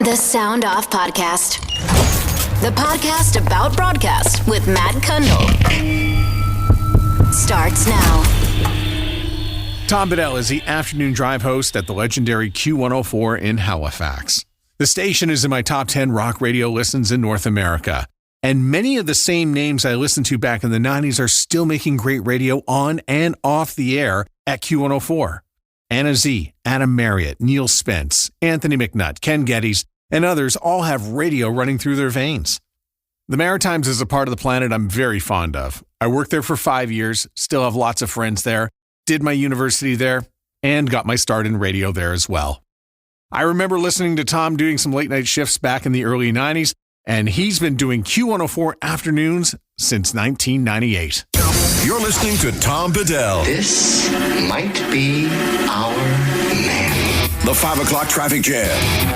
The Sound Off Podcast. The podcast about broadcast with Matt Kundle. Starts now. Tom Bedell is the afternoon drive host at the legendary Q104 in Halifax. The station is in my top 10 rock radio listens in North America. And many of the same names I listened to back in the 90s are still making great radio on and off the air at Q104. Anna Z, Adam Marriott, Neil Spence, Anthony McNutt, Ken Geddes, and others all have radio running through their veins. The Maritimes is a part of the planet I'm very fond of. I worked there for 5 years, still have lots of friends there, did my university there, and got my start in radio there as well. I remember listening to Tom doing some late night shifts back in the early 90s, and he's been doing Q104 afternoons since 1998. You're listening to Tom Bedell. This might be our man. The 5 o'clock traffic jam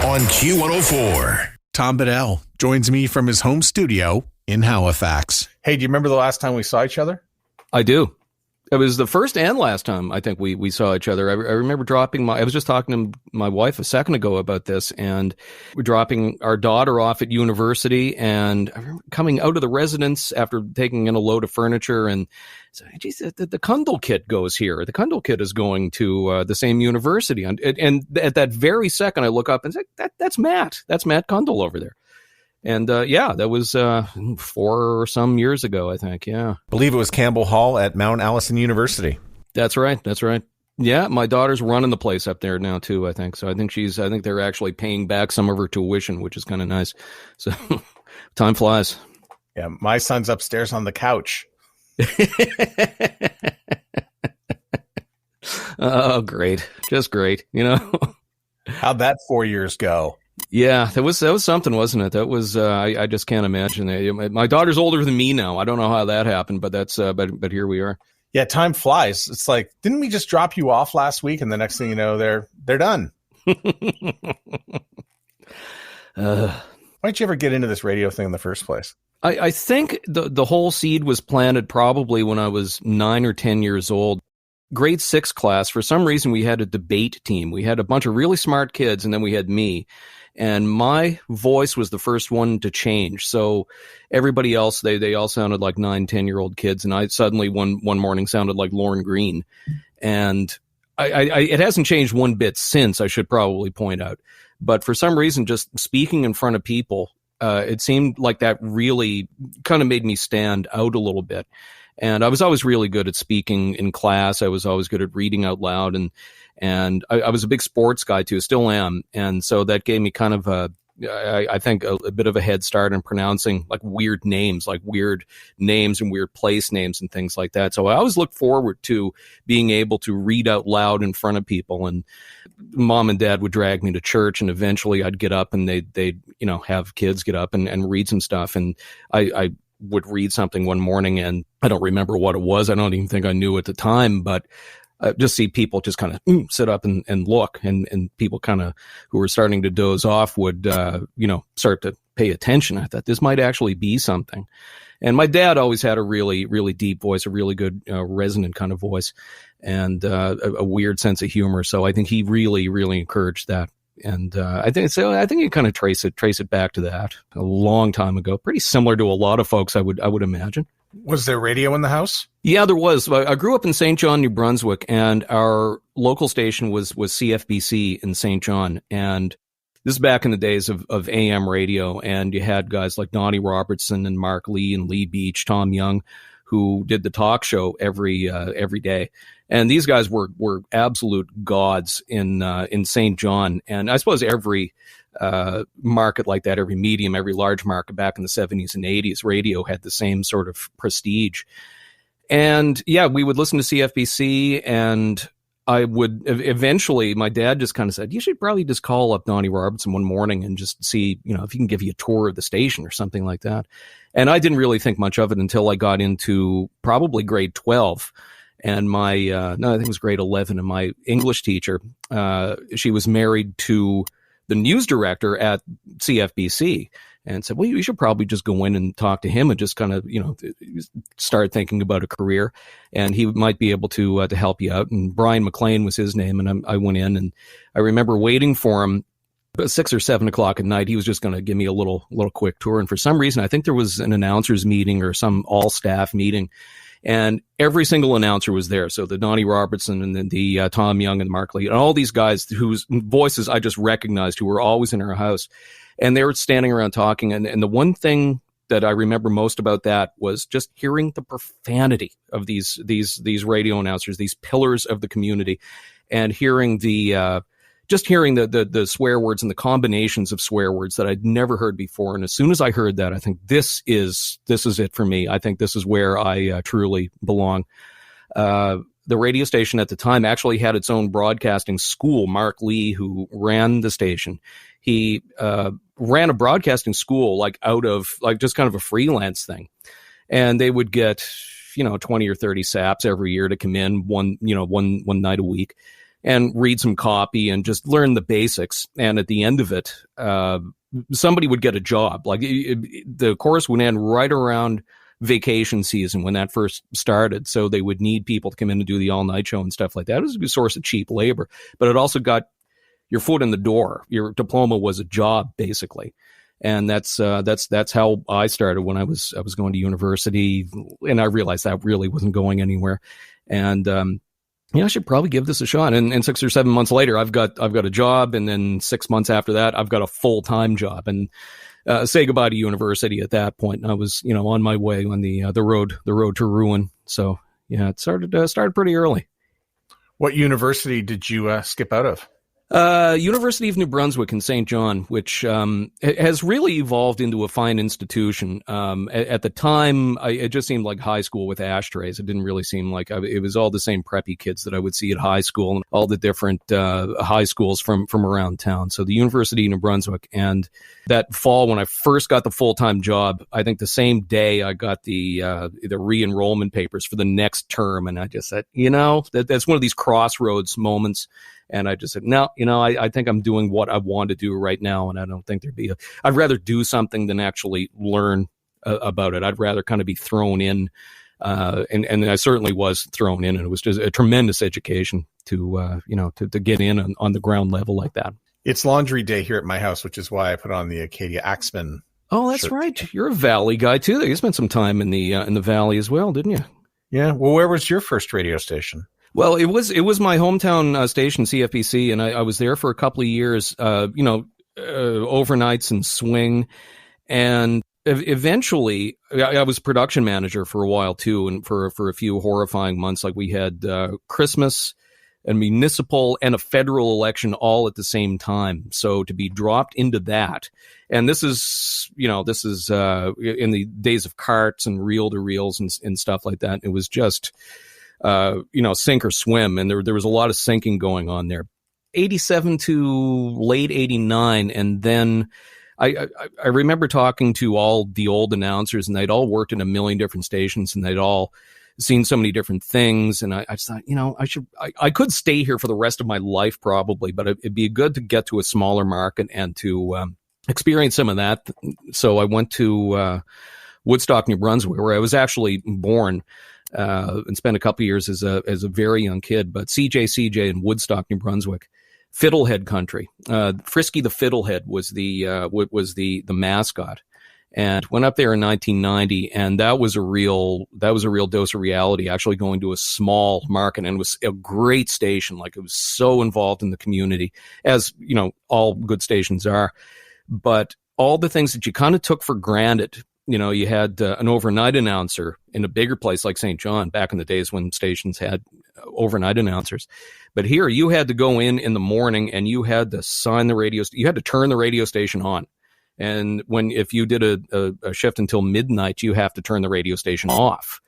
on Q104. Tom Bedell joins me from his home studio in Halifax. Hey, do you remember the last time we saw each other? I do. It was the first and last time I think we saw each other. I remember I was just talking to my wife a second ago about this, and we're dropping our daughter off at university, and I remember coming out of the residence after taking in a load of furniture, and so, geez, the Kundle kid goes here. The Kundle kid is going to the same university. And at that very second, I look up and say, that's Matt. That's Matt Kundle over there. And that was 4 or some years ago, I think. Yeah, I believe it was Campbell Hall at Mount Allison University. That's right. Yeah, my daughter's running the place up there now too, I think. So I think they're actually paying back some of her tuition, which is kind of nice. So time flies. Yeah, my son's upstairs on the couch. Oh, great. Just great. How'd that 4 years go? Yeah, that was something, wasn't it? That was I just can't imagine. My daughter's older than me now. I don't know how that happened, but that's but here we are. Yeah, time flies. It's like, didn't we just drop you off last week, and the next thing you know, they're done. Why'd you ever get into this radio thing in the first place? I think the whole seed was planted probably when I was 9 or 10 years old. Grade 6 class, for some reason, we had a debate team. We had a bunch of really smart kids, and then we had me. And my voice was the first one to change. So everybody else, they all sounded like 9, 10-year-old kids. And I suddenly one morning sounded like Lauren Green. And it hasn't changed one bit since, I should probably point out. But for some reason, just speaking in front of people, it seemed like that really kind of made me stand out a little bit. And I was always really good at speaking in class. I was always good at reading out loud. And I was a big sports guy too, still am. And so that gave me kind of I think a bit of a head start in pronouncing like weird names and weird place names and things like that. So I always looked forward to being able to read out loud in front of people. And mom and dad would drag me to church, and eventually I'd get up and they'd have kids get up and read some stuff. And I would read something one morning, and I don't remember what it was. I don't even think I knew at the time, but just see people just kind of sit up and look, and people kind of who were starting to doze off would, start to pay attention. I thought this might actually be something. And my dad always had a really, really deep voice, a really good resonant kind of voice, and a weird sense of humor. So I think he really, really encouraged that. And I think you kind of trace it back to that a long time ago. Pretty similar to a lot of folks, I would imagine. Was there radio in the house? Yeah, there was. I grew up in St. John, New Brunswick, and our local station was CFBC in St. John. And this is back in the days of AM radio, and you had guys like Donnie Robertson and Mark Lee and Lee Beach, Tom Young, who did the talk show every day. And these guys were absolute gods in St. John. And I suppose every market like that, every medium, every large market back in the 70s and 80s, radio had the same sort of prestige. And yeah, we would listen to CFBC, and I would eventually, my dad just kind of said, you should probably just call up Donnie Robertson one morning and just see, if he can give you a tour of the station or something like that. And I didn't really think much of it until I got into probably grade 12. And I think it was grade 11. And my English teacher, she was married to the news director at CFBC, and said, well, you should probably just go in and talk to him and just kind of, start thinking about a career, and he might be able to help you out. And Brian McLean was his name. And I went in, and I remember waiting for him 6 or 7 o'clock at night, he was just going to give me a little quick tour. And for some reason, I think there was an announcers meeting or some all staff meeting, and every single announcer was there. So the Donnie Robertson and then the Tom Young and Mark Lee and all these guys whose voices I just recognized, who were always in our house, and they were standing around talking. And the one thing that I remember most about that was just hearing the profanity of these radio announcers, these pillars of the community, and hearing the swear words and the combinations of swear words that I'd never heard before. And as soon as I heard that, I think this is it for me. I think this is where I truly belong. The radio station at the time actually had its own broadcasting school. Mark Lee, who ran the station, he ran a broadcasting school out of just kind of a freelance thing. And they would get, 20 or 30 saps every year to come in one night a week and read some copy and just learn the basics. And at the end of it, somebody would get a job. The chorus would end right around vacation season when that first started. So they would need people to come in and do the all-night show and stuff like that. It was a source of cheap labor, but it also got your foot in the door. Your diploma was a job, basically. And that's how I started when I was going to university, and I realized that really wasn't going anywhere. And I should probably give this a shot. And 6 or 7 months later, I've got a job, and then 6 months after that, I've got a full-time job. And say goodbye to university at that point. And I was, on my way on the road to ruin. So yeah, it started pretty early. What university did you skip out of? University of New Brunswick in St. John, which has really evolved into a fine institution. At the time, it just seemed like high school with ashtrays. It didn't really seem like it was all the same preppy kids that I would see at high school and all the different high schools from around town. So the University of New Brunswick. And that fall, when I first got the full-time job, I think the same day I got the re-enrollment papers for the next term. And I just said, that's one of these crossroads moments. And I just said, no, I think I'm doing what I want to do right now. And I don't think I'd rather do something than actually learn about it. I'd rather kind of be thrown in. And I certainly was thrown in. And it was just a tremendous education to get in on the ground level like that. It's laundry day here at my house, which is why I put on the Acadia Axeman. Oh, that's shirt. right. You're a Valley guy too. You spent some time in the Valley as well, didn't you? Yeah. Well, where was your first radio station? Well, it was my hometown station, CFBC, and I was there for a couple of years, overnights and swing. And eventually, I was production manager for a while too, and for a few horrifying months. Like we had Christmas, a municipal, and a federal election all at the same time. So to be dropped into that, and this is in the days of carts and reel-to-reels and stuff like that. It was just sink or swim. And there was a lot of sinking going on there. 87 to late 89. And then I remember talking to all the old announcers, and they'd all worked in a million different stations, and they'd all seen so many different things. And I just thought, I could stay here for the rest of my life probably, but it'd be good to get to a smaller market and to experience some of that. So I went to Woodstock, New Brunswick, where I was actually born. And spent a couple of years as a very young kid, but CJCJ in Woodstock, New Brunswick, Fiddlehead country. Frisky the Fiddlehead was the mascot, and went up there in 1990, and that was a real dose of reality. Actually, going to a small market, and it was a great station. Like, it was so involved in the community, as all good stations are. But all the things that you kind of took for granted. You had an overnight announcer in a bigger place like St. John back in the days when stations had overnight announcers. But here you had to go in the morning, and you had to sign the radio. You had to turn the radio station on. And if you did a shift until midnight, you have to turn the radio station off.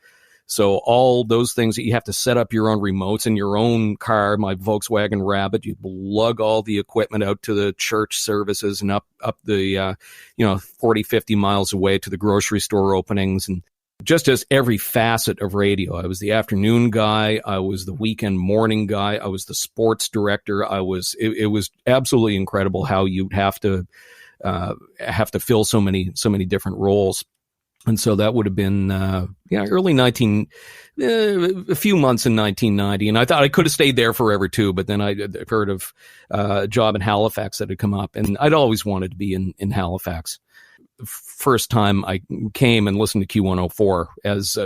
So all those things that you have to set up your own remotes in your own car, my Volkswagen Rabbit, you lug all the equipment out to the church services and up the, 40, 50 miles away to the grocery store openings, and just every facet of radio. I was the afternoon guy. I was the weekend morning guy. I was the sports director. It was absolutely incredible how you'd have to fill so many different roles. And so that would have been, early a few months in 1990. And I thought I could have stayed there forever too, but then I heard of a job in Halifax that had come up, and I'd always wanted to be in Halifax. First time I came and listened to Q104 as,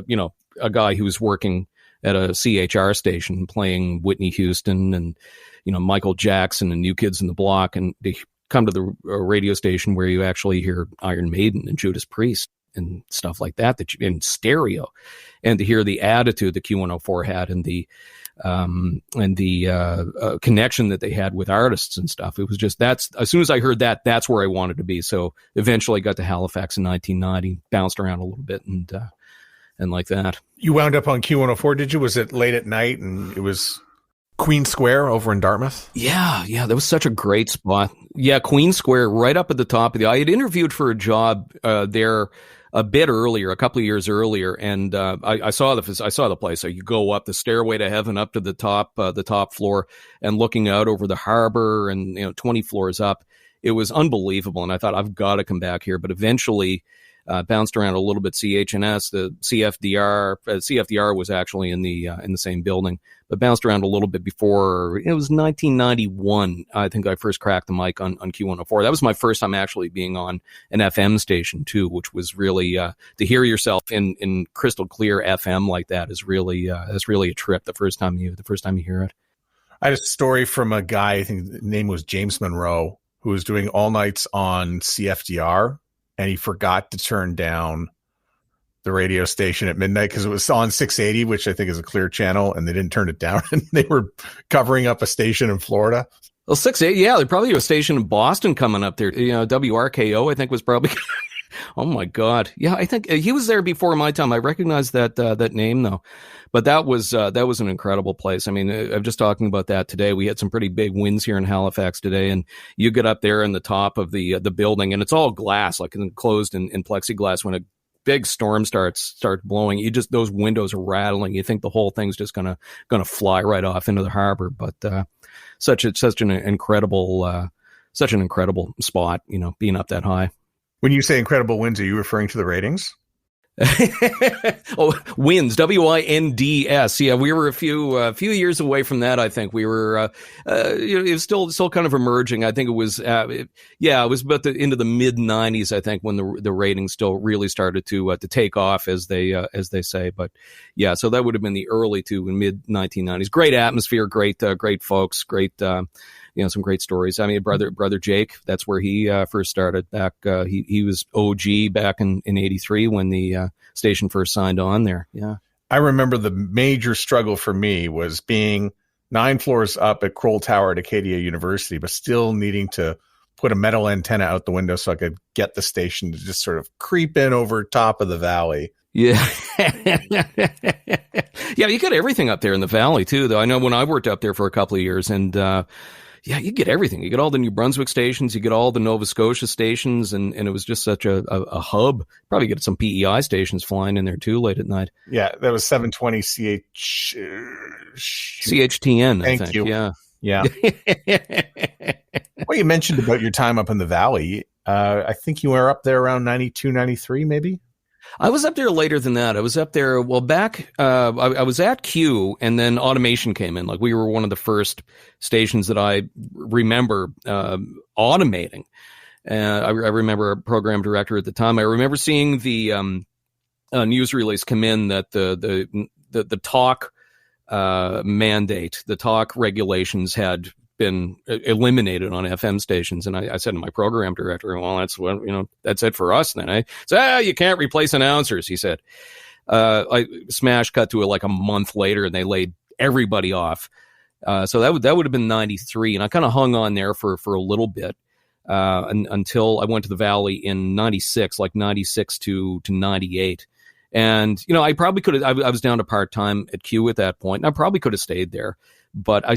a guy who was working at a CHR station playing Whitney Houston and, Michael Jackson and New Kids on the Block, and they come to the radio station where you actually hear Iron Maiden and Judas Priest and stuff like that in stereo, and to hear the attitude that Q104 had and the connection that they had with artists and stuff. It was just, as soon as I heard that, that's where I wanted to be. So eventually I got to Halifax in 1990, bounced around a little bit and like that. You wound up on Q104, did you? Was it late at night and it was Queen Square over in Dartmouth? Yeah, that was such a great spot. Yeah, Queen Square, right up at the top of I had interviewed for a job there a bit earlier, a couple of years earlier, and I saw the place. So you go up the stairway to heaven, up to the top floor, and looking out over the harbor, and 20 floors up. It was unbelievable, and I thought, I've got to come back here. But eventually, bounced around a little bit. CHNS, the CFDR was actually in the same building, but bounced around a little bit before. It was 1991. I think I first cracked the mic on Q104. That was my first time actually being on an FM station too, which was really to hear yourself in crystal clear FM like that is really a trip. The first time you hear it. I had a story from a guy, I think the name was James Monroe, who was doing all nights on CFDR. And he forgot to turn down the radio station at midnight because it was on 680, which I think is a clear channel, and they didn't turn it down. And they were covering up a station in Florida. Well, 680, yeah, there'd probably be a station in Boston coming up there. WRKO, I think, was probably. Oh my God, yeah, I think he was there before my time. I recognize that name though. But that was an incredible place. I mean, I'm just talking about that today. We had some pretty big winds here in Halifax today, and you get up there in the top of the building, and it's all glass, like enclosed in plexiglass. When a big storm starts blowing, those windows are rattling. You think the whole thing's just gonna fly right off into the harbor. But such an incredible spot, being up that high. When you say incredible winds, are you referring to the ratings? Oh, winds, WINDS. Yeah, we were a few years away from that. I think we were. It was still kind of emerging. I think it was. It was about into the mid '90s. I think when the ratings still really started to take off, as they say. But yeah, so that would have been the early to mid 1990s. Great atmosphere, great folks, great. Some great stories. I mean, brother Jake, that's where he first started back. He was OG back in '83 when the station first signed on there. Yeah. I remember the major struggle for me was being 9 floors up at Kroll Tower at Acadia University, but still needing to put a metal antenna out the window so I could get the station to just sort of creep in over top of the valley. Yeah. Yeah, you got everything up there in the valley too, though. I know when I worked up there for a couple of years, and yeah, you get everything. You get all the New Brunswick stations, you get all the Nova Scotia stations, and it was just such a hub. Probably get some PEI stations flying in there too late at night. Yeah, that was 720 CHTN, I think. Thank you. Yeah. Well, you mentioned about your time up in the valley. I think you were up there around 92, 93, maybe? I was up there later than that. I was up there, back, I was at Q, and then automation came in. Like, we were one of the first stations that I remember automating. I remember a program director at the time. I remember seeing the news release come in that the talk mandate, the talk regulations had been eliminated on FM stations. And I said to my program director, well, that's it for us then. So you can't replace announcers, he said. I smash cut to it like a month later, and they laid everybody off. So that would have been 93. And I kind of hung on there for a little bit, until I went to the Valley in 96, like 96 to 98. And, I probably could have, I was down to part-time at Q at that point, and I probably could have stayed there. But I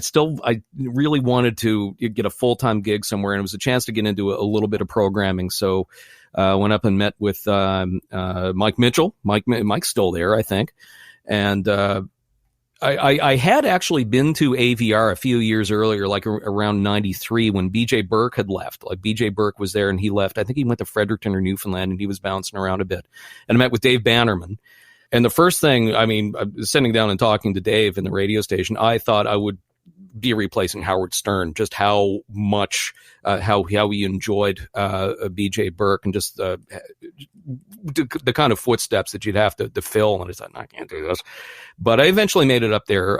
really wanted to get a full-time gig somewhere, and it was a chance to get into a little bit of programming. So I went up and met with Mike Mitchell. Mike's still there, I think. And I had actually been to AVR a few years earlier, like around 93, when BJ Burke had left. Like BJ Burke was there and he left. I think he went to Fredericton or Newfoundland and he was bouncing around a bit. And I met with Dave Bannerman. And the first thing, I was sitting down and talking to Dave in the radio station, I thought I would be replacing Howard Stern, just how much, how he enjoyed BJ Burke and just the kind of footsteps that you'd have to fill. And I thought, I can't do this. But I eventually made it up there.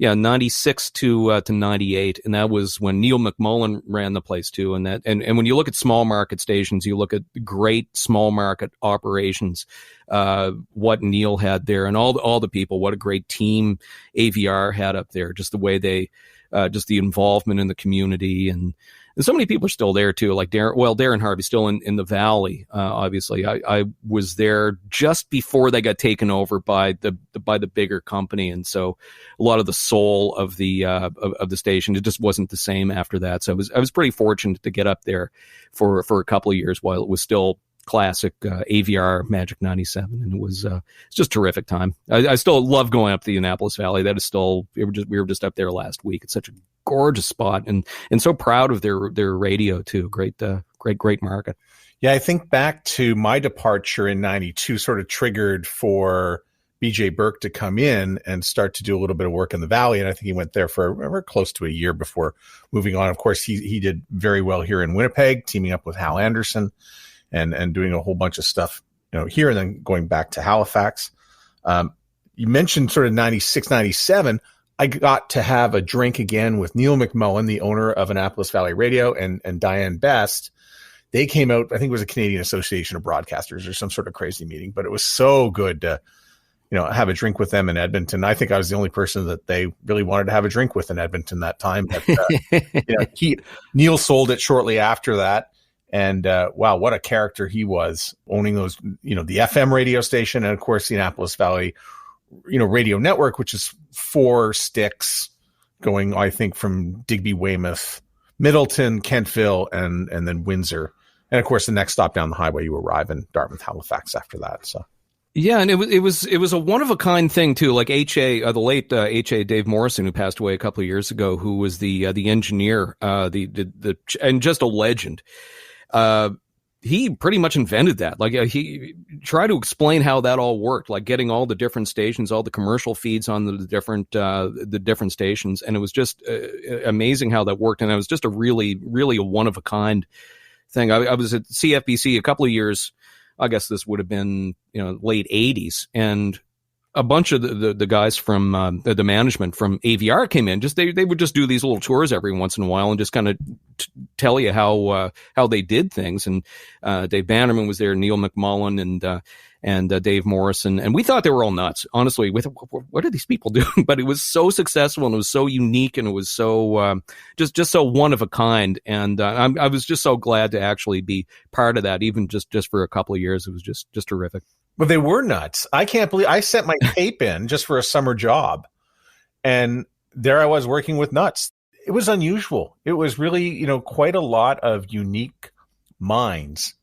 96 to 98. And that was when Neil McMullen ran the place too. And when you look at small market stations, you look at great small market operations, what Neil had there and all the people, what a great team AVR had up there, just the way they, just the involvement in the community. And so many people are still there too, like Darin Harvey still in the Valley. Obviously I was there just before they got taken over by the bigger company. And so a lot of the soul of the station, it just wasn't the same after that. So I was pretty fortunate to get up there for a couple of years while it was still classic AVR Magic 97, and it was just a terrific time. I still love going up the Annapolis Valley. That is still we were just up there last week. It's such a gorgeous spot, and so proud of their radio too. Great market. Yeah, I think back to my departure in 92 sort of triggered for BJ Burke to come in and start to do a little bit of work in the Valley. And I think he went there for close to a year before moving on. Of course, he did very well here in Winnipeg, teaming up with Hal Anderson and doing a whole bunch of stuff, here, and then going back to Halifax. You mentioned sort of 96, 97. I got to have a drink again with Neil McMullen, the owner of Annapolis Valley Radio, and Diane Best. They came out, I think it was a Canadian Association of Broadcasters or some sort of crazy meeting, but it was so good to, have a drink with them in Edmonton. I think I was the only person that they really wanted to have a drink with in Edmonton that time. But, Neil sold it shortly after that. And wow, what a character he was, owning those, the FM radio station, and of course the Annapolis Valley, radio network, which is 4 sticks going, I think, from Digby, Weymouth, Middleton, Kentville, and then Windsor. And of course, the next stop down the highway, you arrive in Dartmouth, Halifax after that. So. Yeah, and it was a one of a kind thing too. Like the late H.A. Dave Morrison, who passed away a couple of years ago, who was the engineer, and just a legend. He pretty much invented that. Like he tried to explain how that all worked, like getting all the different stations, all the commercial feeds on the different stations. And it was just amazing how that worked. And it was just a really a one of a kind thing. I was at CFBC a couple of years. I guess this would have been, late 80s. And a bunch of the guys from the management from AVR came in. They would just do these little tours every once in a while and just kind of tell you how they did things. And Dave Bannerman was there, Neil McMullen, and Dave Morrison, and we thought they were all nuts. Honestly, what are these people doing? But it was so successful and it was so unique and it was so just so one of a kind. And I was just so glad to actually be part of that, even just for a couple of years. It was just terrific. Well, they were nuts. I can't believe I sent my tape in just for a summer job, and there I was working with nuts. It was unusual. It was really, quite a lot of unique minds,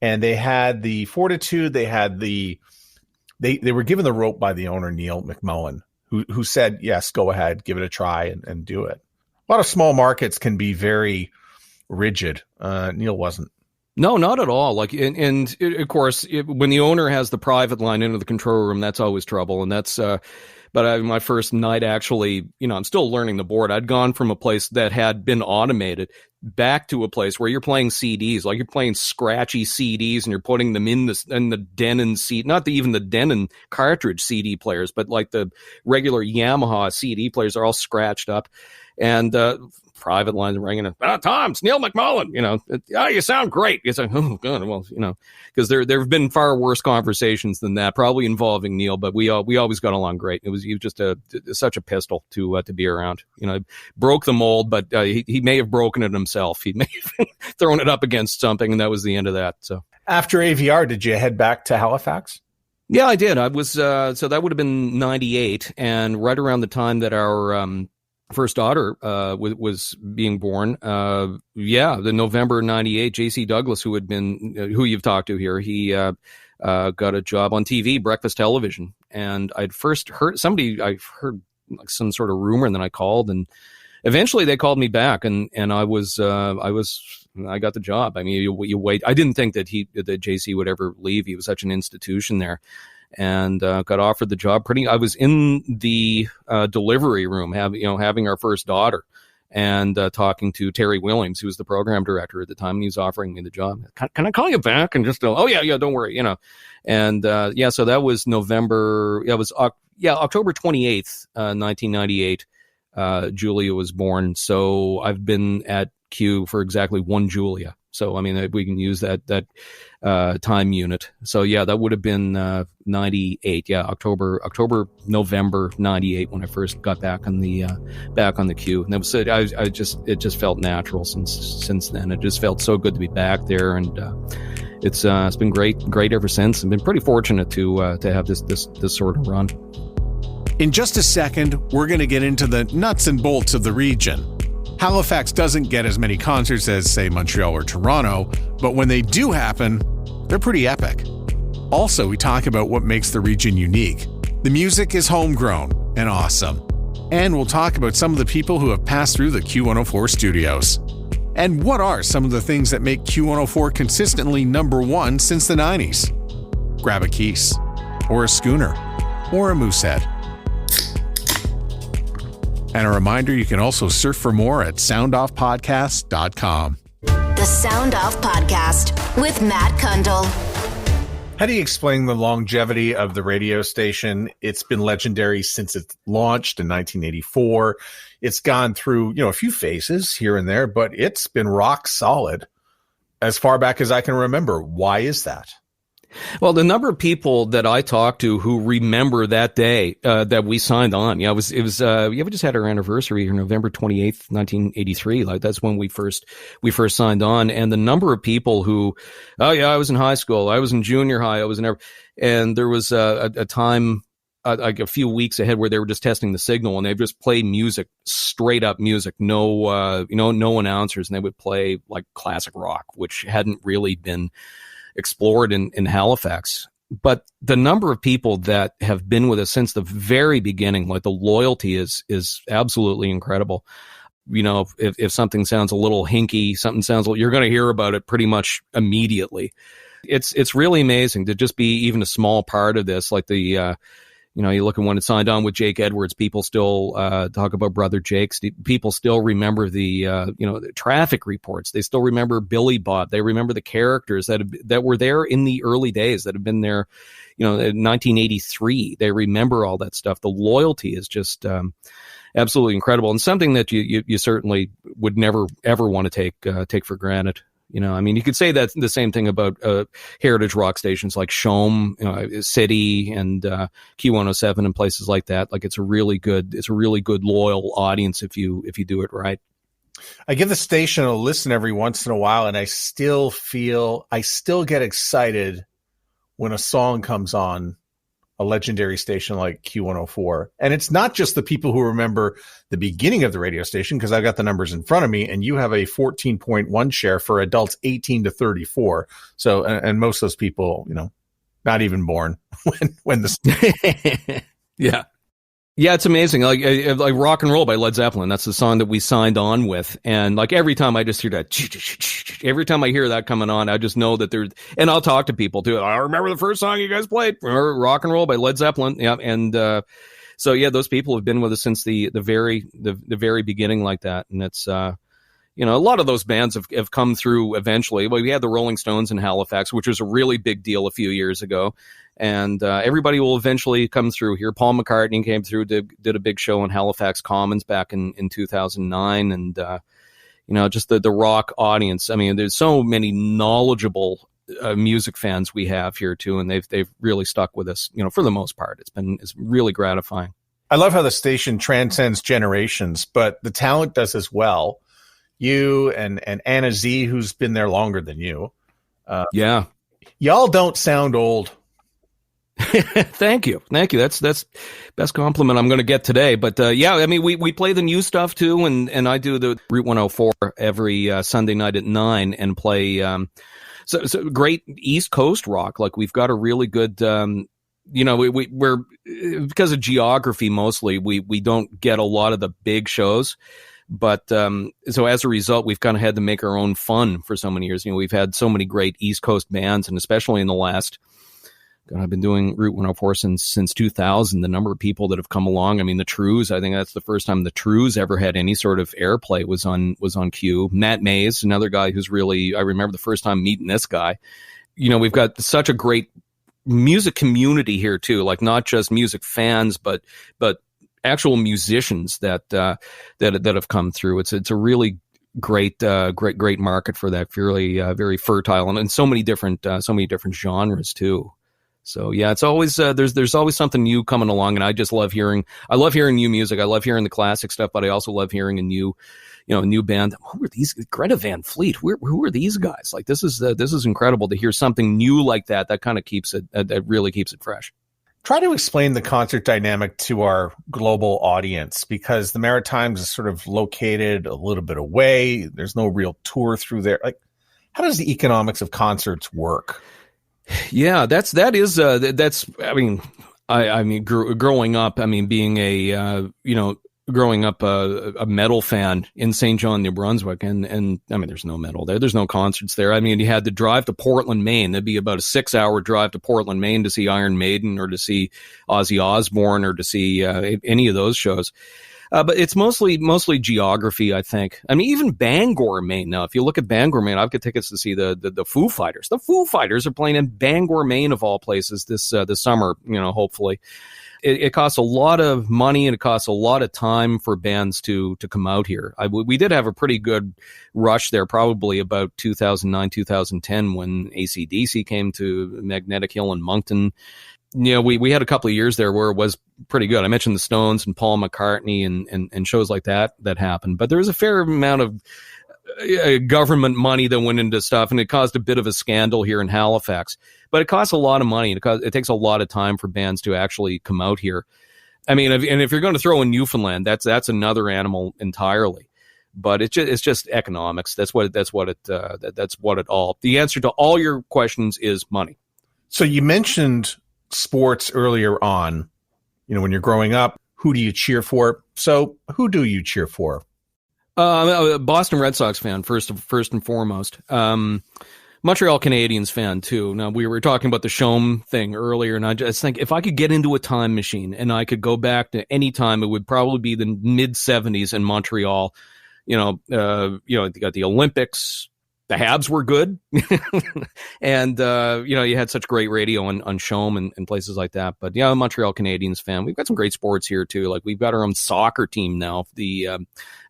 and they had the fortitude. They had they were given the rope by the owner, Neil McMullen, who said, yes, go ahead, give it a try and do it. A lot of small markets can be very rigid. Neil wasn't. No, not at all. Like, and of course, when the owner has the private line into the control room, that's always trouble. And that's, but my first night, actually, I'm still learning the board. I'd gone from a place that had been automated back to a place where you're playing CDs, like you're playing scratchy CDs, and you're putting them in the Denon CD, not even the Denon cartridge CD players, but like the regular Yamaha CD players are all scratched up, and private lines ringing. Tom, it's Neil McMullen. You sound great. It's like, oh god, well, because there have been far worse conversations than that, probably involving Neil, but we always got along great. He was just such a pistol to be around. Broke the mold, but he may have broken it himself. He may have thrown it up against something, and that was the end of that. So after AVR, did you head back to Halifax? Yeah, I did. I was so that would have been 98, and right around the time that our first daughter was being born. The November 98, J.C. Douglas, who you've talked to here, he got a job on TV, breakfast television, and I'd first heard I heard like some sort of rumor, and then I called, and eventually they called me back, and I got the job. I mean, you wait. I didn't think that JC would ever leave. He was such an institution there, and got offered the job. I was in the delivery room, having our first daughter, and talking to Terry Williams, who was the program director at the time, and he was offering me the job. Can I call you back? And just oh yeah, don't worry, And so that was November. Yeah, it was October 28th, 1998. Julia was born. So I've been at Q for exactly one Julia. So, I mean, we can use that time unit. So yeah, that would have been 98. Yeah. November 98 when I first got back on the Q. And that was it. It just felt natural since then. It just felt so good to be back there. And, it's been great ever since. I've been pretty fortunate to have this sort of run. In just a second, we're going to get into the nuts and bolts of the region. Halifax doesn't get as many concerts as, say, Montreal or Toronto, but when they do happen, they're pretty epic. Also, we talk about what makes the region unique. The music is homegrown and awesome. And we'll talk about some of the people who have passed through the Q104 studios. And what are some of the things that make Q104 consistently number one since the 90s? Grab a Keese, or a Schooner, or a Moosehead. And a reminder, you can also surf for more at soundoffpodcast.com. The Sound Off Podcast with Matt Kundle. How do you explain the longevity of the radio station? It's been legendary since it launched in 1984. It's gone through, a few phases here and there, but it's been rock solid as far back as I can remember. Why is that? Well, the number of people that I talked to who remember that day that we signed on, we just had our anniversary here, November 28th, 1983. Like that's when we first signed on, and the number of people who, I was in high school, I was in junior high, and there was a time like a few weeks ahead where they were just testing the signal, and they just play music, straight up music, no announcers, and they would play like classic rock, which hadn't really been explored in Halifax. But the number of people that have been with us since the very beginning, like the loyalty is absolutely incredible. If something sounds a little hinky, you're going to hear about it pretty much immediately. It's really amazing to just be even a small part of this. Like you look at when it signed on with Jake Edwards, people still talk about Brother Jake. People still remember the traffic reports. They still remember Billy Bob. They remember the characters that were there in the early days, that have been there, in 1983. They remember all that stuff. The loyalty is just absolutely incredible, and something that you certainly would never ever want to take for granted. You could say that the same thing about heritage rock stations like Shome, City, and Q107 and places like that. Like it's a really good loyal audience if you do it right. I give the station a listen every once in a while, and I still get excited when a song comes on a legendary station like Q104. And it's not just the people who remember the beginning of the radio station, because I've got the numbers in front of me, and you have a 14.1 share for adults 18 to 34. So, and most of those people, not even born when the yeah. Yeah, it's amazing. Like Rock and Roll by Led Zeppelin. That's the song that we signed on with. And like every time I just hear that, every time I hear that coming on, I just know that and I'll talk to people too. I remember the first song you guys played, Rock and Roll by Led Zeppelin. Yeah. And, so yeah, those people have been with us since the very beginning like that. And it's, a lot of those bands have come through eventually. Well, we had the Rolling Stones in Halifax, which was a really big deal a few years ago. And everybody will eventually come through here. Paul McCartney came through, did a big show in Halifax Commons back in 2009. And, just the rock audience. I mean, there's so many knowledgeable music fans we have here too. And they've really stuck with us, for the most part. It's really gratifying. I love how the station transcends generations, but the talent does as well. You and Anna Z, who's been there longer than you. Yeah. Y'all don't sound old. Thank you. That's best compliment I'm going to get today. But we play the new stuff too, and I do the Route 104 every Sunday night at 9 and play so great East Coast rock. Like we've got a really good we're because of geography mostly, we don't get a lot of the big shows. But so as a result, we've kind of had to make our own fun for so many years. We've had so many great East Coast bands, and especially in the last, I've been doing Route 104 since 2000. The number of people that have come along. I mean, the Trews, I think that's the first time the Trews ever had any sort of airplay was on Q. Matt Mays, another guy who's really, I remember the first time meeting this guy. We've got such a great music community here too, like not just music fans, but actual musicians that have come through. It's a really great market for that, really very fertile, and so many different genres too. So yeah, it's always there's always something new coming along, and I just love hearing new music. I love hearing the classic stuff, but I also love hearing a new band. Who are these? Greta Van Fleet. Who are these guys? Like this is incredible to hear something new like that. That kind of keeps it. That really keeps it fresh. Try to explain the concert dynamic to our global audience, because the Maritimes is sort of located a little bit away. There's no real tour through there. Like, how does the economics of concerts work? Yeah, growing up, being growing up a metal fan in St. John, New Brunswick, and there's no metal there. There's no concerts there. You had to drive to Portland, Maine. That'd be about a 6-hour drive to Portland, Maine to see Iron Maiden or to see Ozzy Osbourne or to see any of those shows. But it's mostly geography, I think. Even Bangor, Maine. Now, if you look at Bangor, Maine, I've got tickets to see the Foo Fighters. The Foo Fighters are playing in Bangor, Maine, of all places, this summer. Hopefully. It costs a lot of money and it costs a lot of time for bands to come out here. We did have a pretty good rush there, probably about 2009, 2010, when AC/DC came to Magnetic Hill and Moncton. We had a couple of years there where it was pretty good. I mentioned the Stones and Paul McCartney and shows like that happened. But there was a fair amount of government money that went into stuff, and it caused a bit of a scandal here in Halifax. But it costs a lot of money, and it takes a lot of time for bands to actually come out here. And if you're going to throw in Newfoundland, that's another animal entirely. But it's just economics. That's what it all. The answer to all your questions is money. So you mentioned sports earlier on. When you're growing up, who do you cheer for? So who do you cheer for? I'm a Boston Red Sox fan, first and foremost. Montreal Canadiens fan, too. Now, we were talking about the Chaume thing earlier, and I just think if I could get into a time machine and I could go back to any time, it would probably be the mid-'70s in Montreal. You got the Olympics. The Habs were good. And, you had such great radio on Chaume and places like that. But, I'm a Montreal Canadiens fan. We've got some great sports here, too. Like, we've got our own soccer team now, the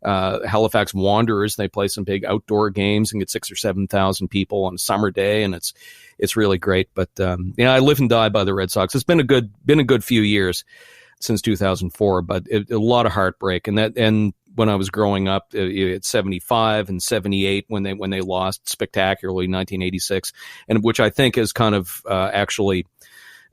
Halifax Wanderers. They play some big outdoor games and get 6,000 or 7,000 people on a summer day, and it's really great. But, I live and die by the Red Sox. It's been a good few years since 2004, but a lot of heartbreak. And when I was growing up, at 75 and 78, when they lost spectacularly in 1986, and which I think has kind of actually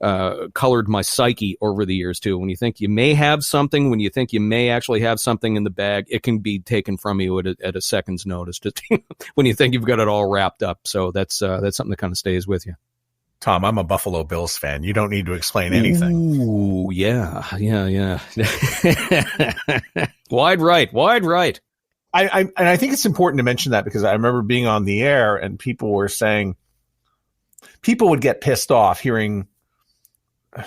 colored my psyche over the years too. When you think you may have something, when you think you may actually have something in the bag, it can be taken from you at a second's notice. When you think you've got it all wrapped up, so that's something that kind of stays with you. Tom, I'm a Buffalo Bills fan. You don't need to explain anything. Ooh, yeah. Wide right. I think it's important to mention that, because I remember being on the air and people were saying people would get pissed off hearing,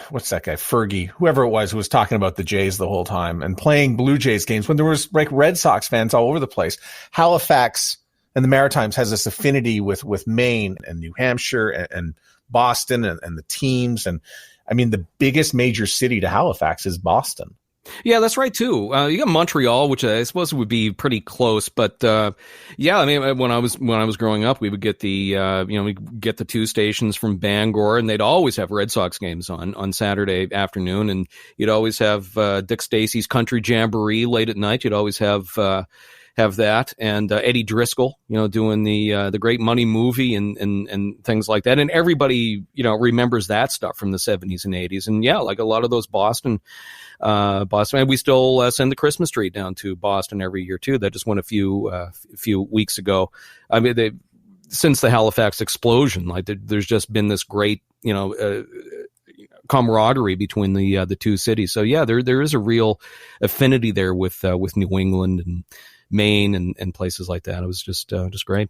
what's that guy, Fergie, whoever it was, who was talking about the Jays the whole time and playing Blue Jays games when there was like Red Sox fans all over the place. Halifax and the Maritimes has this affinity with Maine and New Hampshire and Boston and the teams. And the biggest major city to Halifax is Boston. Yeah, that's right too. You got Montreal, which I suppose would be pretty close, but when I was growing up, we would get the two stations from Bangor, and they'd always have Red Sox games on Saturday afternoon, and you'd always have Dick Stacy's Country Jamboree late at night. You'd always have that, and Eddie Driscoll, doing the Great Money movie and things like that. And everybody, remembers that stuff from the 70s and 80s. And yeah, like a lot of those Boston, and we still send the Christmas tree down to Boston every year too. That just went a few weeks ago. since the Halifax explosion, there's just been this great, camaraderie between the two cities. So yeah, there is a real affinity there with New England and Maine and places like that. It was just great.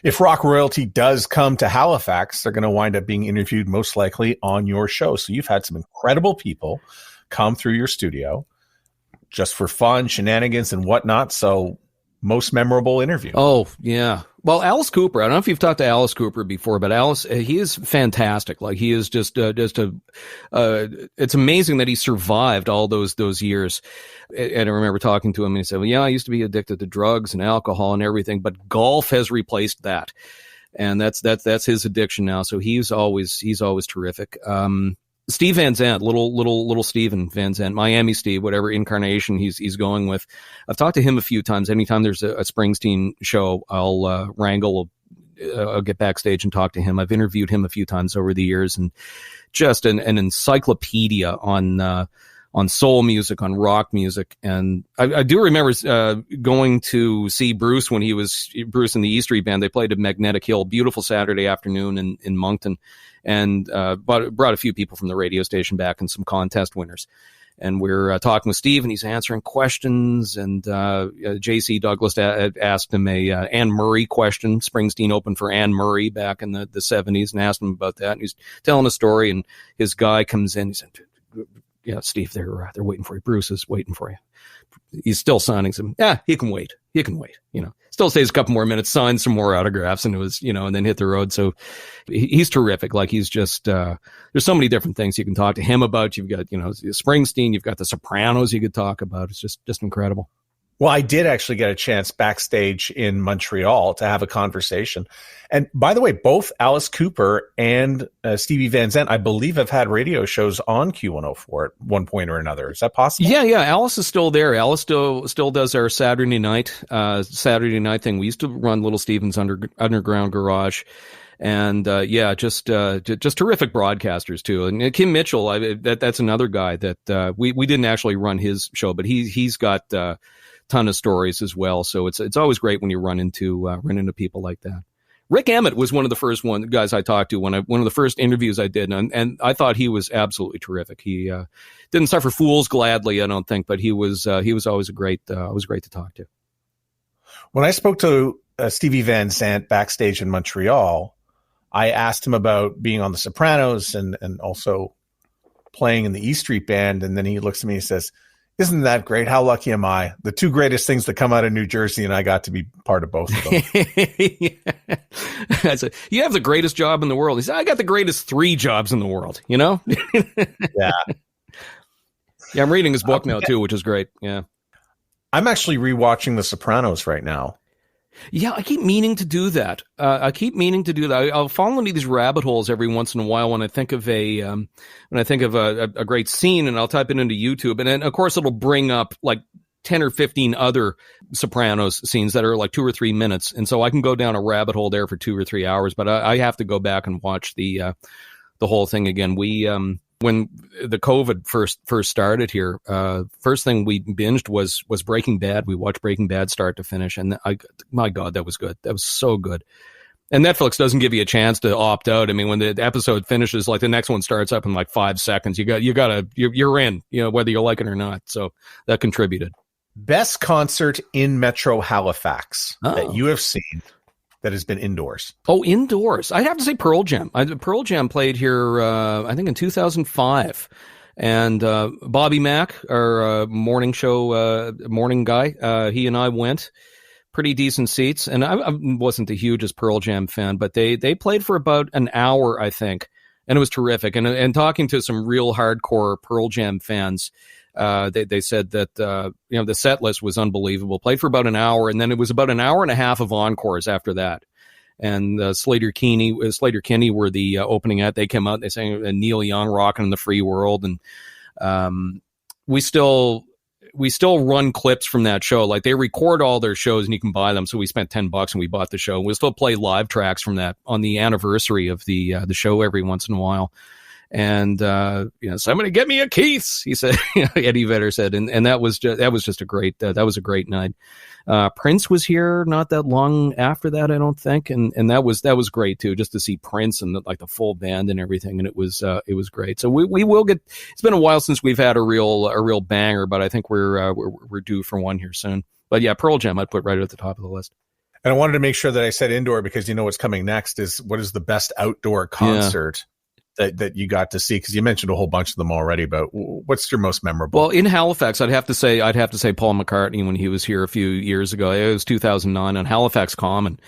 If rock royalty does come to Halifax, they're going to wind up being interviewed most likely on your show. So you've had some incredible people come through your studio just for fun, shenanigans, and whatnot. So most memorable interview. Oh, yeah. Well, Alice Cooper, I don't know if you've talked to Alice Cooper before, but Alice, he is fantastic. Like, he is it's amazing that he survived all those years. And I remember talking to him and he said, well, yeah, I used to be addicted to drugs and alcohol and everything, but golf has replaced that. And that's his addiction now. So he's always terrific. Steve Vanzant, little Steven Vanzant, Miami Steve, whatever incarnation he's going with. I've talked to him a few times. Anytime there's a Springsteen show, I'll I'll get backstage and talk to him. I've interviewed him a few times over the years, and just an encyclopedia on soul music, on rock music. And I do remember going to see Bruce when he was Bruce in the E Street Band. They played at Magnetic Hill, beautiful Saturday afternoon in Moncton, and brought a few people from the radio station back and some contest winners. And we're talking with Steve, and he's answering questions. And J.C. Douglas asked him a Anne Murray question. Springsteen opened for Anne Murray back in the 70s, and asked him about that. And he's telling a story, and his guy comes in. He said, yeah, Steve, they're waiting for you. Bruce is waiting for you. He's still signing some. Yeah, he can wait. Still stays a couple more minutes, sign some more autographs, and it was, and then hit the road. So he's terrific. Like, he's just, there's so many different things you can talk to him about. You've got, Springsteen, you've got the Sopranos you could talk about. It's just incredible. Well, I did actually get a chance backstage in Montreal to have a conversation. And by the way, both Alice Cooper and Stevie Vanzant, I believe, have had radio shows on Q104 at one point or another. Is that possible? Yeah. Alice is still there. Alice still does our Saturday night thing. We used to run Little Steven's Underground Garage. And just terrific broadcasters too. And Kim Mitchell, that's another guy that we didn't actually run his show, but he's got ton of stories as well. So it's always great when you run into people like that. Rick Emmett was one of the first guys I talked to one of the first interviews I did, and I thought he was absolutely terrific. He didn't suffer fools gladly, I don't think, but he was always great to talk to. When I spoke to Stevie Vanzant backstage in Montreal, I asked him about being on The Sopranos and also playing in the E Street Band, and then he looks at me and says, "Isn't that great? How lucky am I? The two greatest things to come out of New Jersey, and I got to be part of both of them." You have the greatest job in the world. He said, "I got the greatest 3 jobs in the world." Yeah. Yeah, I'm reading his book now too, which is great. Yeah, I'm actually rewatching The Sopranos right now. Yeah, I keep meaning to do that. I'll fall into these rabbit holes every once in a while when I think of a great scene, and I'll type it into YouTube, and then of course it'll bring up like 10 or 15 other Sopranos scenes that are like 2 or 3 minutes, and so I can go down a rabbit hole there for 2 or 3 hours. But I have to go back and watch the whole thing again. We when the COVID first started here, first thing we binged was Breaking Bad. We watched Breaking Bad start to finish, and my God, that was good. That was so good. And Netflix doesn't give you a chance to opt out. I mean, when the episode finishes, like the next one starts up in like 5 seconds. You're in, whether you like it or not. So that contributed. Best concert in Metro Halifax that you have seen that has been indoors. Oh, indoors. I'd have to say Pearl Jam. Pearl Jam played here, I think in 2005. And Bobby Mack, our morning guy, he and I went. Pretty decent seats. And I wasn't the hugest Pearl Jam fan, but they played for about an hour, I think. And it was terrific. And talking to some real hardcore Pearl Jam fans, they said that the set list was unbelievable. Played for about an hour, and then it was about an hour and a half of encores after that. And Slater Kinney were the opening act. They came out, they sang Neil Young, "Rockin' in the Free World," and we still run clips from that show. Like, they record all their shows and you can buy them. So we spent $10 and we bought the show. We'll still play live tracks from that on the anniversary of the show every once in a while. And, somebody get me a Keith's, he said, Eddie Vedder said. And that was just a great night. Prince was here not that long after that, I don't think. And that was great too, just to see Prince and the full band and everything. And it was great. So we will get, it's been a while since we've had a real banger, but I think we're due for one here soon. But yeah, Pearl Jam I'd put right at the top of the list. And I wanted to make sure that I said indoor because what's coming next is what is the best outdoor concert that you got to see? Because you mentioned a whole bunch of them already, but what's your most memorable? Well, in Halifax, I'd have to say Paul McCartney when he was here a few years ago. It was 2009 on Halifax Common,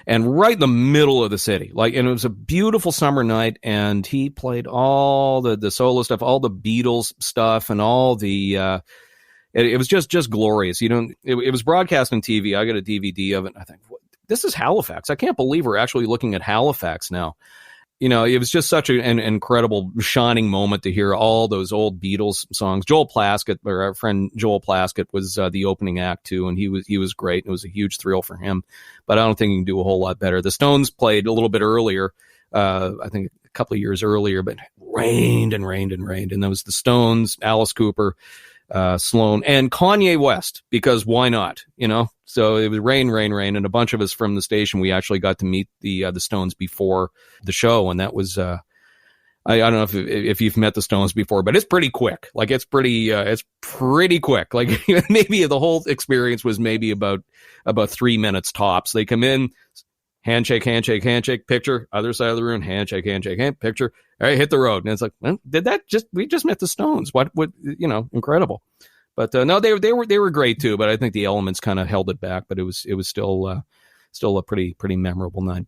and right in the middle of the city. And it was a beautiful summer night, and he played all the solo stuff, all the Beatles stuff, and all the. It was just glorious. It was broadcast on TV. I got a DVD of it. And I think, this is Halifax. I can't believe we're actually looking at Halifax now. It was just such an incredible shining moment to hear all those old Beatles songs. Joel Plaskett, or our friend Joel Plaskett, was the opening act too, and he was great. It was a huge thrill for him, but I don't think he can do a whole lot better. The Stones played a little bit earlier, I think a couple of years earlier, but it rained, and that was the Stones, Alice Cooper, Sloan, and Kanye West, because why not? So it was rain, and a bunch of us from the station, we actually got to meet the Stones before the show, and that was I don't know if you've met the Stones before, but it's pretty quick. It's pretty quick. Maybe the whole experience was maybe about 3 minutes tops. They come in, handshake, picture, other side of the room, handshake, picture. All right, hit the road. And it's we just met the Stones. What, incredible. But no, they were great too, but I think the elements kind of held it back, but it was still a pretty memorable night.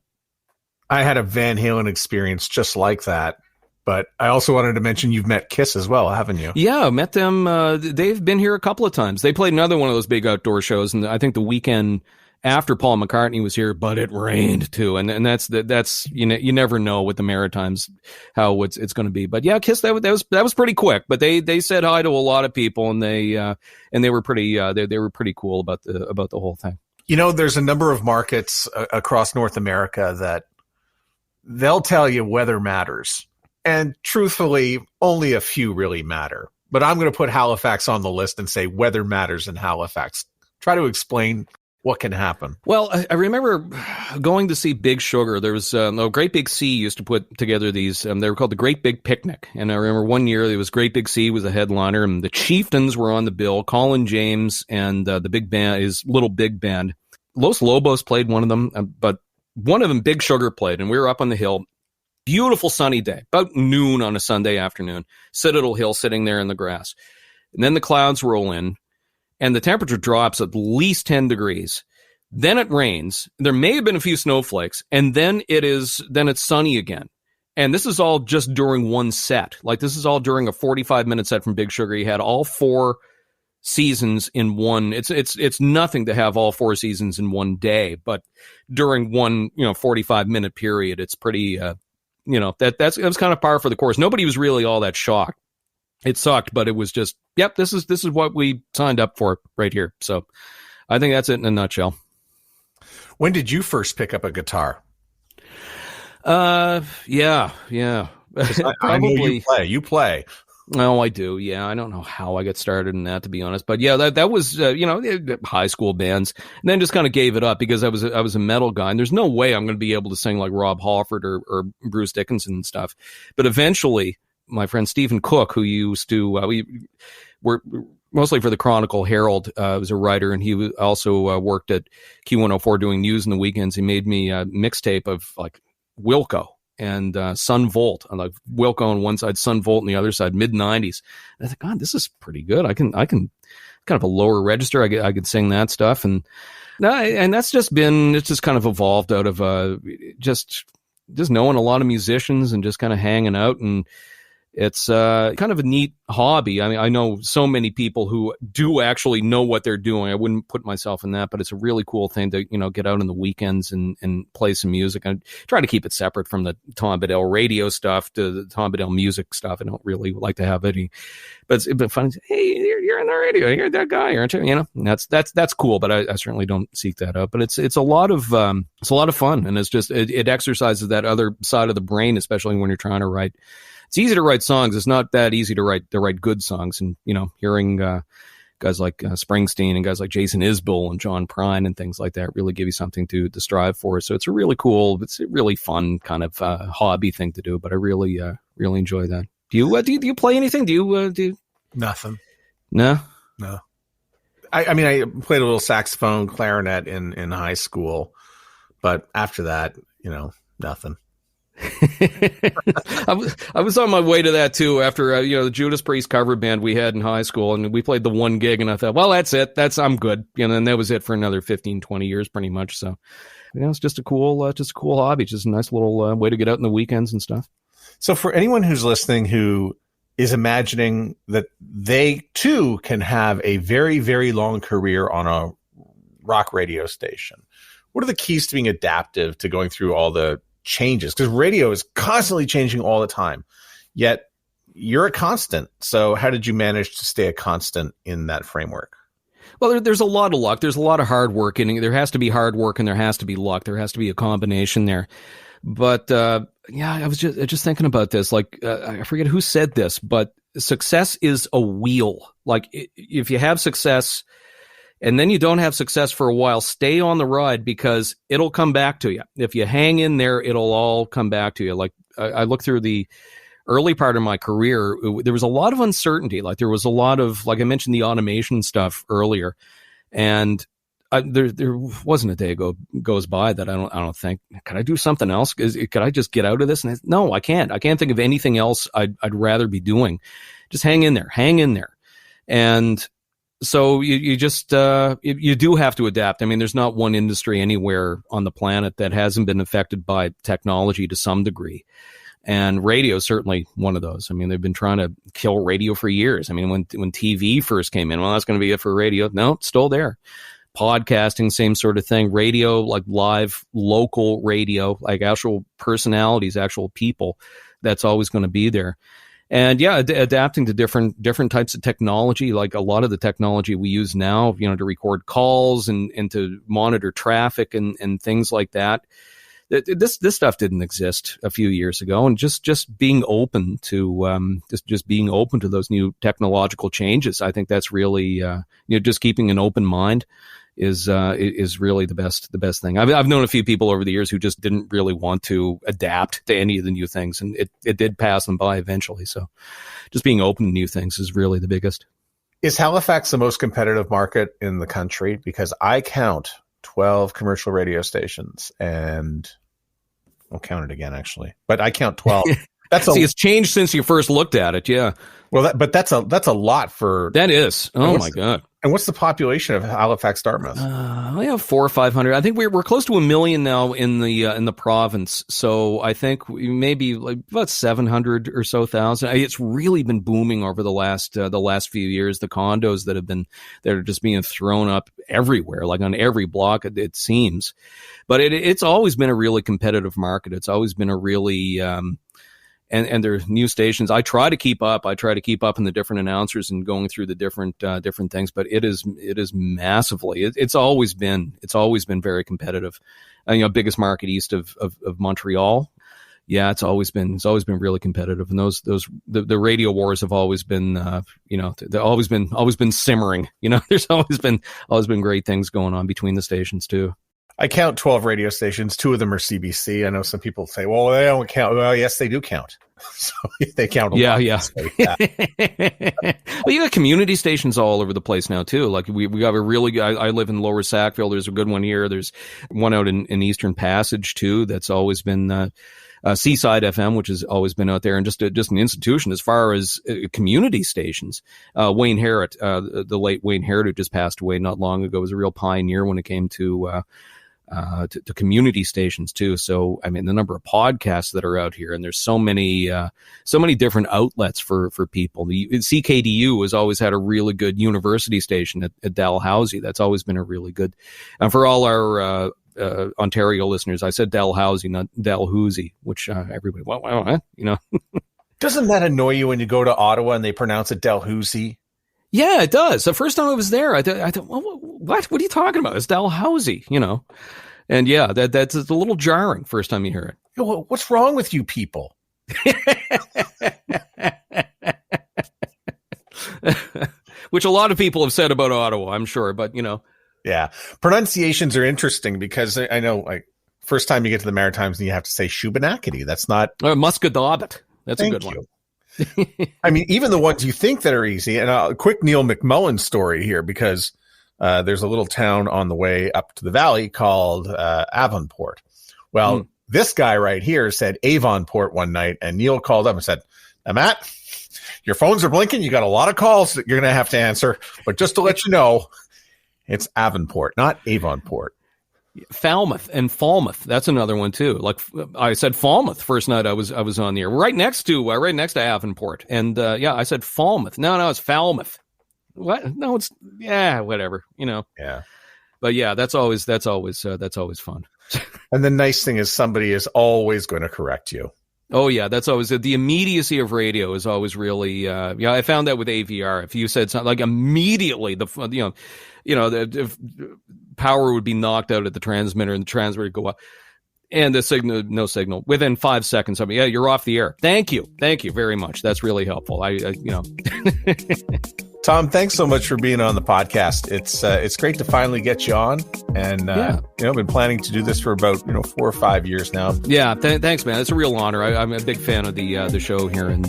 I had a Van Halen experience just like that, but I also wanted to mention you've met Kiss as well, haven't you? Yeah, met them. They've been here a couple of times. They played another one of those big outdoor shows, and I think the weekend after Paul McCartney was here, but it rained too, and that's you never know with the Maritimes how it's going to be. But yeah, Kiss that was pretty quick, but they said hi to a lot of people, and they were pretty they were pretty cool about the whole thing. There's a number of markets across North America that they'll tell you weather matters, and truthfully, only a few really matter. But I'm going to put Halifax on the list and say weather matters in Halifax. Try to explain what can happen. Well, I remember going to see Big Sugar. There was Great Big Sea used to put together these. They were called the Great Big Picnic. And I remember one year it was Great Big Sea was a headliner, and the Chieftains were on the bill. Colin James and the big band, his little big band. Los Lobos played one of them, but one of them, Big Sugar, played. And we were up on the hill. Beautiful sunny day, about noon on a Sunday afternoon. Citadel Hill, sitting there in the grass. And then the clouds roll in, and the temperature drops at least 10 degrees. Then it rains. There may have been a few snowflakes, and then it's sunny again. And this is all just during one set. This is all during a 45-minute set from Big Sugar. He had all four seasons in one. It's nothing to have all four seasons in one day, but during one 45-minute period, it's pretty that was kind of par for the course. Nobody was really all that shocked. It sucked, but it was just, yep, this is what we signed up for right here. So I think that's it in a nutshell. When did you first pick up a guitar? Yeah. I know you play. Oh, I do. Yeah. I don't know how I got started in that, to be honest. But yeah, that was, high school bands, and then just kind of gave it up because I was a metal guy, and there's no way I'm going to be able to sing like Rob Halford or Bruce Dickinson and stuff. But eventually, my friend Stephen Cook, who used to, we were mostly for the Chronicle Herald, was a writer, and he also worked at Q104 doing news in the weekends. He made me a mixtape of like Wilco and Sun Volt, on like Wilco on one side, Sun Volt on the other side, mid-90s. And I thought, God, this is pretty good. I can kind of a lower register. I could sing that stuff, and that's just it's just kind of evolved out of just knowing a lot of musicians and just kind of hanging out, and it's kind of a neat hobby. I mean, I know so many people who do actually know what they're doing. I wouldn't put myself in that, but it's a really cool thing to, get out on the weekends and play some music. I try to keep it separate from the Tom Bedell radio stuff to the Tom Bedell music stuff. I don't really like to have any, but it's fun. Hey, you're in the radio. You're that guy, aren't you? And that's cool, but I certainly don't seek that out. But it's a lot of fun, and it's just it exercises that other side of the brain, especially when you're trying to write it's easy to write songs. It's not that easy to write good songs. And, hearing guys like Springsteen and guys like Jason Isbell and John Prine and things like that really give you something to strive for. So it's a really fun kind of hobby thing to do. But I really enjoy that. Do you play anything? Do you? Nothing. No. I mean, I played a little saxophone, clarinet in high school, but after that, nothing. I was on my way to that too after the Judas Priest cover band we had in high school, and we played the one gig, and I thought, well, that's it, I'm good, and that was it for another 15-20 years pretty much. So it's just a cool hobby, just a nice little way to get out in the weekends and stuff. So for anyone who's listening who is imagining that they too can have a very, very long career on a rock radio station, what are the keys to being adaptive to going through all the changes? Because radio is constantly changing all the time, yet you're a constant. So how did you manage to stay a constant in that framework? Well, there's a lot of luck. There's a lot of hard work, and there has to be hard work and there has to be luck. There has to be a combination there. But I was just thinking about this. Like, I forget who said this, but success is a wheel. Like, if you have success and then you don't have success for a while, stay on the ride because it'll come back to you. If you hang in there, it'll all come back to you. Like, I look through the early part of my career, there was a lot of uncertainty. Like, there was a lot of, like I mentioned, the automation stuff earlier, and there wasn't a day goes by that I don't think, could I do something else? Could I just get out of this? And no, I can't. I can't think of anything else I'd rather be doing. Just hang in there. And so you just you do have to adapt. I mean, there's not one industry anywhere on the planet that hasn't been affected by technology to some degree. And radio is certainly one of those. I mean, they've been trying to kill radio for years. I mean, when TV first came in, well, that's going to be it for radio. No, it's still there. Podcasting, same sort of thing. Radio, like live, local radio, like actual personalities, actual people, that's always going to be there. And yeah, adapting to different types of technology, like a lot of the technology we use now, to record calls and to monitor traffic and things like that. This stuff didn't exist a few years ago, and just being open to just being open to those new technological changes. I think that's really just keeping an open mind is really the best thing. I've known a few people over the years who just didn't really want to adapt to any of the new things, and it did pass them by eventually. So just being open to new things is really the biggest. Is Halifax the most competitive market in the country? Because I count 12 commercial radio stations, and I'll count it again actually, but I count 12. It's changed since you first looked at it. Yeah. Well, that's a lot for. That is. Oh my God. And what's the population of Halifax, Dartmouth? We have 400 or 500. I think we're close to 1 million now in the province. So I think we maybe like about 700 or so thousand. It's really been booming over the last few years. The condos that are just being thrown up everywhere, like on every block, it seems. But it's always been a really competitive market. It's always been a really and there are new stations. I try to keep up. In the different announcers and going through the different things. But it is massively. It's always been very competitive. Biggest market east of Montreal. Yeah, it's always been really competitive. And the radio wars have always been they've always been simmering. There's always been great things going on between the stations too. I count 12 radio stations. 2 of them are CBC. I know some people say, well, they don't count. Well, yes, they do count. So they count a lot. Yeah. Well, you got community stations all over the place now, too. Like we got a really good, I live in Lower Sackville. There's a good one here. There's one out in Eastern Passage, too, that's always been Seaside FM, which has always been out there, and just an institution as far as community stations. Wayne Harrod, the late Wayne Harrod, who just passed away not long ago, was a real pioneer when it came to community stations too. So, I mean, the number of podcasts that are out here, and there's so many different outlets for people. The CKDU has always had a really good university station at Dalhousie. That's always been a really good, and for all our, Ontario listeners, I said Dalhousie, not Dalhousie, which, everybody, Doesn't that annoy you when you go to Ottawa and they pronounce it Dalhousie? Yeah, it does. The first time I was there, I thought, well, what are you talking about? It's Dalhousie, And yeah, that's a little jarring first time you hear it. What's wrong with you people? Which a lot of people have said about Ottawa, I'm sure, but Yeah. Pronunciations are interesting because I know, like, first time you get to the Maritimes and you have to say Shubenacadie. That's not Muscadabit. That's Thank a good one. I mean, even the ones you think that are easy. And a quick Neil McMullen story here, because there's a little town on the way up to the valley called Avonport. Well, this guy right here said Avonport one night, and Neil called up and said, Matt, your phones are blinking. You got a lot of calls that you're going to have to answer. But just to let you know, it's Avonport, not Avonport. Falmouth and Falmouth. That's another one too. Like I said, Falmouth first night I was on the air, right next to Avonport, and I said Falmouth. No, it's Falmouth. What? No, it's whatever. Yeah. But yeah, that's always fun. And the nice thing is somebody is always going to correct you. Oh yeah, that's always the immediacy of radio is always really. I found that with AVR. If you said something like immediately, the power would be knocked out at the transmitter, and the transmitter would go up, and the no signal within 5 seconds. I mean, yeah, you're off the air. Thank you very much. That's really helpful. Tom, thanks so much for being on the podcast. It's great to finally get you on, and I've been planning to do this for about 4 or 5 years now. Yeah, thanks, man. It's a real honor. I'm a big fan of the show here, and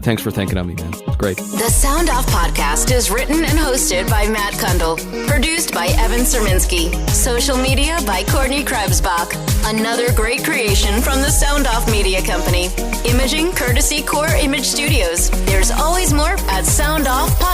thanks for thinking of me, man. It's great. The Sound Off podcast is written and hosted by Matt Kundle, produced by Evan Serminski, social media by Courtney Krebsbach. Another great creation from the Sound Off Media Company. Imaging courtesy Core Image Studios. There's always more at Sound Off Podcast.